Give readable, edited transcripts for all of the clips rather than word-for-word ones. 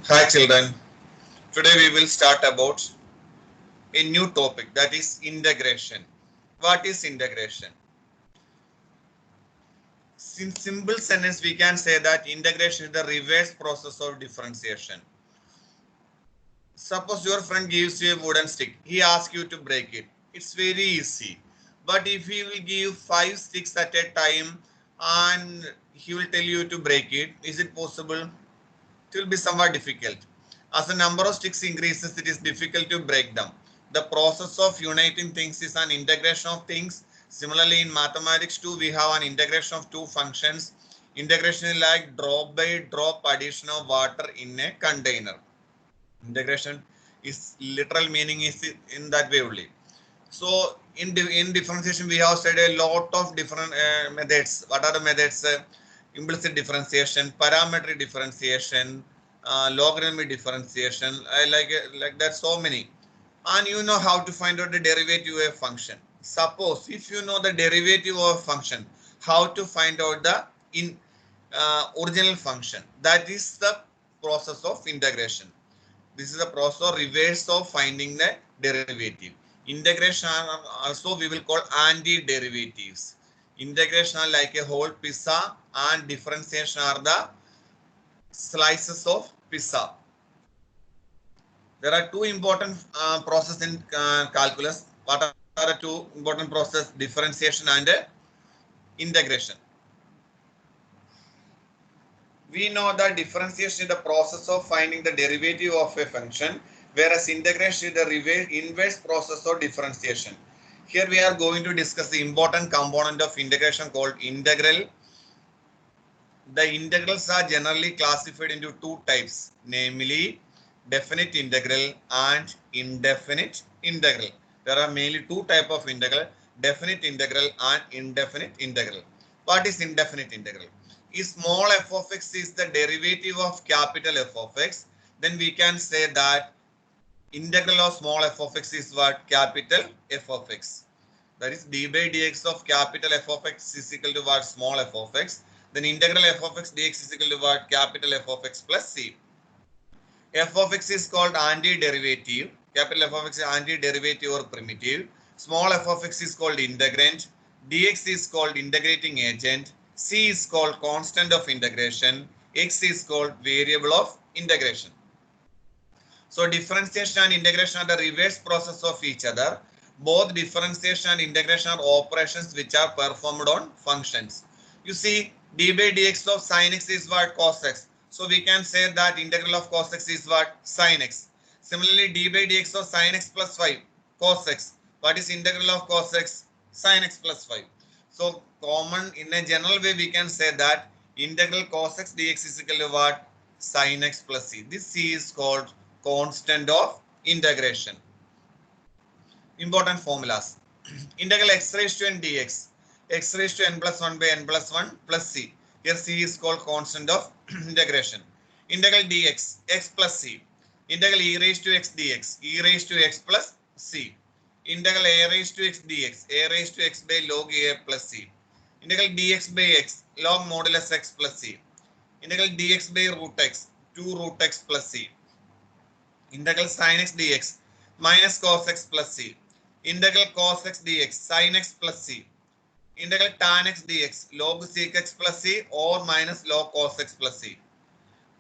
Hi children, today we will start about a new topic, that is integration. What is integration? In simple sentence we can say that integration is the reverse process of differentiation. Suppose your friend gives you a wooden stick, he asks you to break it. It's very easy. But if he will give 5 sticks at a time and he will tell you to break it, is it possible? It will be somewhat difficult. As the number of sticks increases, it is difficult to break them. The process of uniting things is an integration of things. Similarly, in mathematics too, we have an integration of two functions. Integration is like drop by drop addition of water in a container. Integration is literal meaning is in that way only. So in differentiation, we have studied a lot of different methods. What are the methods? Implicit differentiation, parametric differentiation, logarithmic differentiation. I like that so many. And you know how to find out the derivative of a function. Suppose if you know the derivative of a function, how to find out the original function. That is the process of integration. This is the process of reverse of finding the derivative. Integration also we will call anti-derivatives. Integration are like a whole pizza and differentiation are the slices of pizza. There are two important processes in calculus. What are the two important processes? Differentiation and integration. We know that differentiation is the process of finding the derivative of a function, whereas integration is the inverse process of differentiation. Here we are going to discuss the important component of integration called integral. The integrals are generally classified into two types, namely definite integral and indefinite integral. There are mainly two types of integral, definite integral and indefinite integral. What is indefinite integral? If small f of x is the derivative of capital F of x, then we can say that integral of small f of x is what? Capital F of x. That is d by dx of capital F of x is equal to what? Small f of x. Then integral f of x dx is equal to what? Capital F of x plus c. F of x is called antiderivative. Capital F of x is antiderivative or primitive. Small f of x is called integrand. Dx is called integrating agent. C is called constant of integration. X is called variable of integration. So differentiation and integration are the reverse process of each other. Both differentiation and integration are operations which are performed on functions. You see, d by dx of sin x is what? Cos x. So we can say that integral of cos x is what? Sin x. Similarly, d by dx of sin x plus 5 cos x. What is integral of cos x? Sin x plus 5. So common in a general way we can say that integral cos x dx is equal to what? Sin x plus c. This c is called constant of integration. Important formulas. Integral x raised to n dx. X raised to n plus 1 by n plus 1 plus c. Here c is called constant of integration. Integral dx. X plus c. Integral e raised to x dx. E raised to x plus c. Integral a raised to x dx. A raised to x by log a plus c. Integral dx by x. Log modulus x plus c. Integral dx by root x. 2 root x plus c. Integral sin x dx minus cos x plus c. Integral cos x dx sin x plus c. Integral tan x dx log sec x plus c or minus log cos x plus c.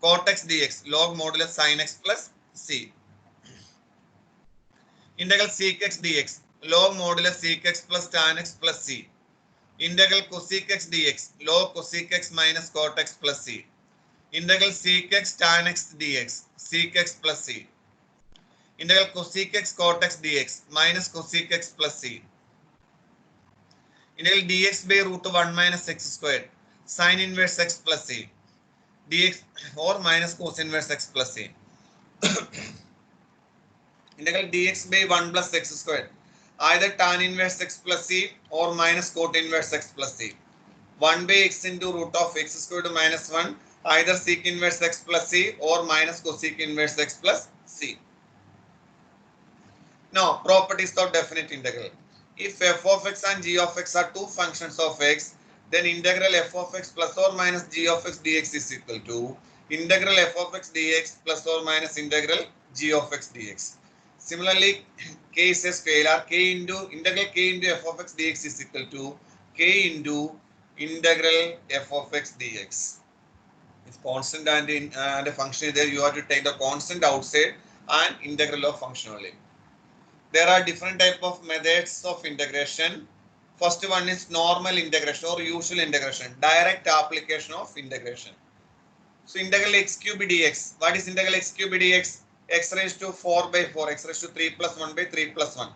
Cot x dx log modulus sin x plus c. Integral sec x dx log modulus sec x plus tan x plus c. Integral cosec x dx log cosec x minus cot x plus c. Integral sec x tan x dx sec x plus c. Integral cosec x cot x dx minus cosec x plus c. Integral dx by root 1 minus x squared sin inverse x plus c dx or minus cos inverse x plus c. Integral dx by 1 plus x squared either tan inverse x plus c or minus cot inverse x plus c. 1 by x into root of x squared minus 1 either sec inverse x plus c or minus cosec inverse x plus c. Now, properties of definite integral. If f of x and g of x are two functions of x, then integral f of x plus or minus g of x dx is equal to Integral f of x dx plus or minus integral g of x dx. Similarly, k is a scalar. K into integral k into f of x dx is equal to k into integral f of x dx. It's constant and a function is there. You have to take the constant outside and integral of function only. There are different type of methods of integration. First one is normal integration or usual integration, direct application of integration. So integral x cube dx. What is integral x cube dx? X raised to 4 by 4, x raised to 3 plus 1 by 3 plus 1.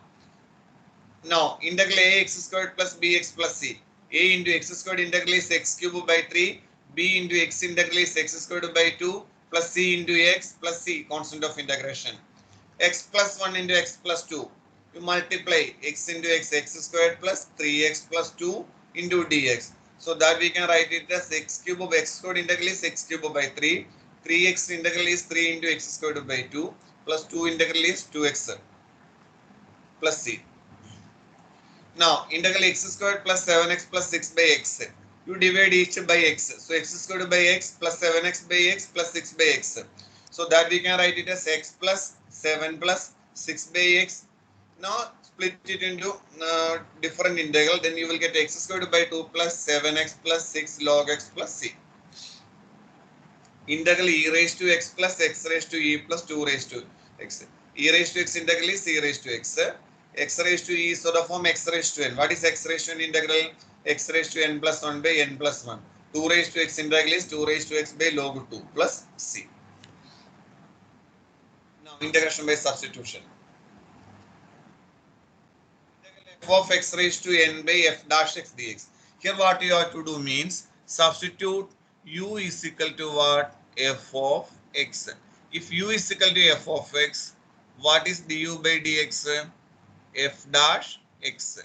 Now integral a x squared plus bx plus c. A into x squared integral is x cube by 3. B into x integral is x squared by 2 plus c into x plus c, constant of integration. X plus 1 into x plus 2. You multiply x into x squared plus 3x plus 2 into dx. So that we can write it as x cube of x squared integral is x cube by 3. 3x integral is 3 into x squared by 2 plus 2 integral is 2x plus c. Now integral x squared plus 7x plus 6 by x. You divide each by x. So x squared by x plus 7x by x plus 6 by x. So that we can write it as x plus 7 plus 6 by x. Now split it into different integral. Then you will get x squared by 2 plus 7x plus 6 log x plus c. Integral e raised to x plus x raised to e plus 2 raised to x. E raised to x integral is e raised to x. X raised to e is sort of form x raised to n. What is x raised to n integral? X raised to n plus 1 by n plus 1. 2 raised to x integral is 2 raised to x by log 2 plus c. Now integration by substitution. F of x raised to n by f dash x dx. Here what you have to do means substitute u is equal to what? F of x. If u is equal to f of x, what is du by dx? F dash x.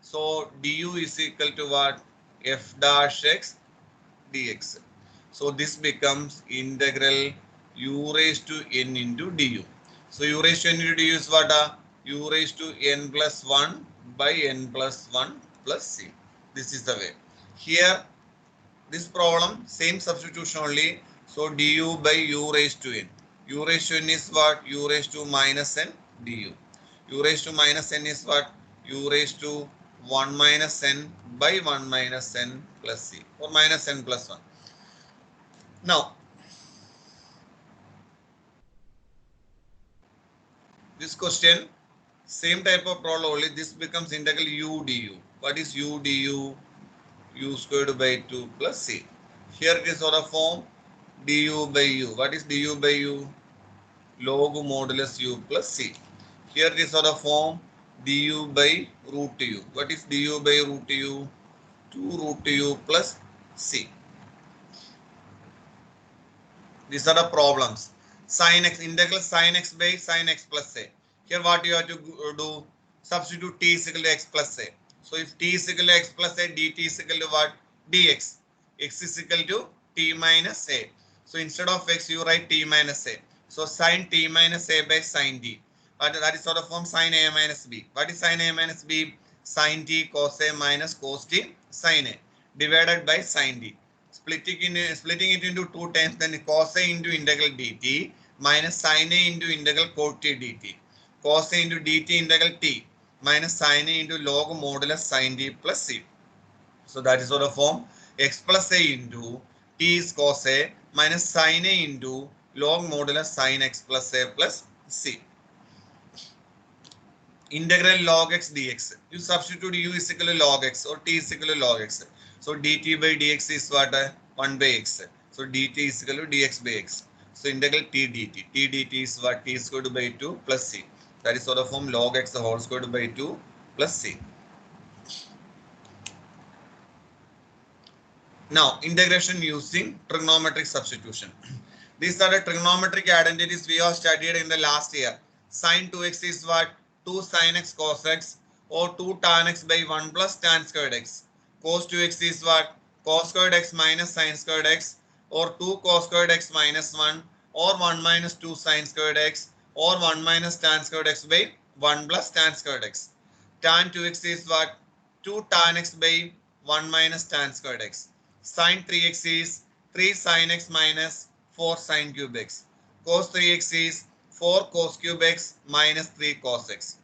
So du is equal to what? F dash x dx. So this becomes integral u raised to n into du. So u raised to n into du is what? U raised to n plus 1 by n plus 1 plus c. This is the way. Here, this problem, same substitution only. So du by u raised to n. U raised to n is what? U raised to minus n du. U raised to minus n is what? U raised to 1 minus n by 1 minus n plus c, or minus n plus 1. Now, this question, same type of problem only, this becomes integral u du. What is u du? U squared by 2 plus c. Here it is sort of form du by u. What is du by u? Log modulus u plus c. Here it is sort of form du by root u. What is du by root u? 2 root u plus c. These are the problems. Sin x, integral sin x by sin x plus a. Here what you have to do? Substitute t is equal to x plus a. So if t is equal to x plus a, dt is equal to what? Dx. X is equal to t minus a. So instead of x, you write t minus a. So sin t minus a by sin d. That is sort of form sin a minus b. What is sin a minus b? Sin t cos a minus cos t sin a divided by sin d. Splitting it into two times, then cos a into integral dt minus sin a into integral cot t dt. Cos a into dt integral t minus sin a into log modulus sin d plus c. So that is sort of form x plus a into t is cos a minus sin a into log modulus sin x plus a plus c. Integral log x dx. You substitute u is equal to log x or t is equal to log x. So dt by dx is what? 1 by x. So dt is equal to dx by x. So integral t dt. T dt is what? T squared by 2 plus c. That is sort of form log x the whole squared by 2 plus c. Now integration using trigonometric substitution. These are the trigonometric identities we have studied in the last year. Sin 2x is what? 2 sin x cos x, or 2 tan x by 1 plus tan squared x. Cos 2x is what? Cos squared x minus sin squared x, or 2 cos squared x minus 1, or 1 minus 2 sin squared x, or 1 minus tan squared x by 1 plus tan squared x. Tan 2x is what? 2 tan x by 1 minus tan squared x. Sin 3x is 3 sin x minus 4 sine cube x. Cos 3x is 4 cos cube x minus 3 cos x.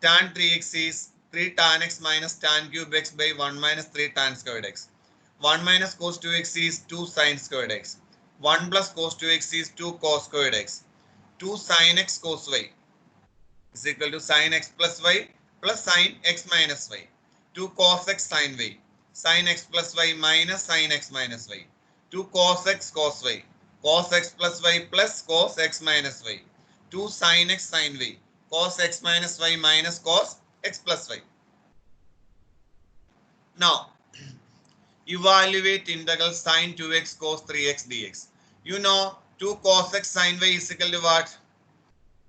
Tan 3x is 3 tan x minus tan cube x by 1 minus 3 tan squared x. 1 minus cos 2x is 2 sine squared x. 1 plus cos 2x is 2 cos squared x. 2 sine x cos y is equal to sine x plus y plus sine x minus y. 2 cos x sine y. Sine x plus y minus sine x minus y. 2 cos x cos y. Cos x plus y plus cos x minus y. 2 sine x sine y. Cos x minus y minus cos x plus y. Now, evaluate integral sine 2x cos 3x dx. You know 2 cos x sine y is equal to what?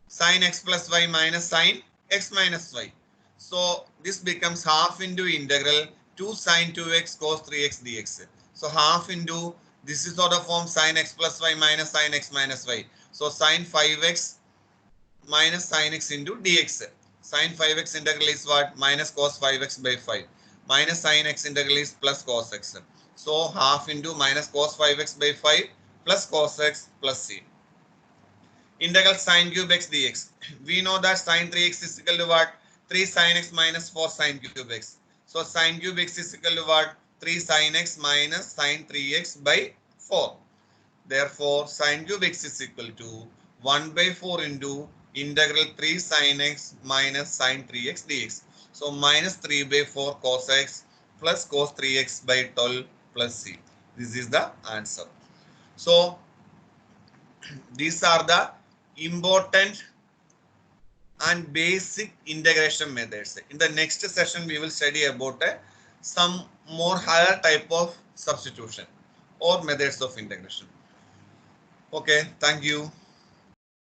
Sine x plus y minus sine x minus y. So this becomes half into integral 2 sine 2x cos 3x dx. So half into, this is sort of form sine x plus y minus sine x minus y. So sine 5x minus sine x into dx. Sine 5x integral is what? Minus cos 5x by 5. Minus sine x integral is plus cos x. So half into minus cos 5x by 5 plus cos x plus c. Integral sine cube x dx. We know that sine 3x is equal to what? 3 sine x minus 4 sine cube x. So sine cube x is equal to what? 3 sine x minus sine 3x by 4. Therefore, sine cube x is equal to 1 by 4 into integral 3 sine x minus sine 3x dx. So minus 3 by 4 cos x plus cos 3x by 12 plus c. This is the answer. So these are the important and basic integration methods. In the next session, we will study about some more higher type of substitution or methods of integration. Okay, thank you.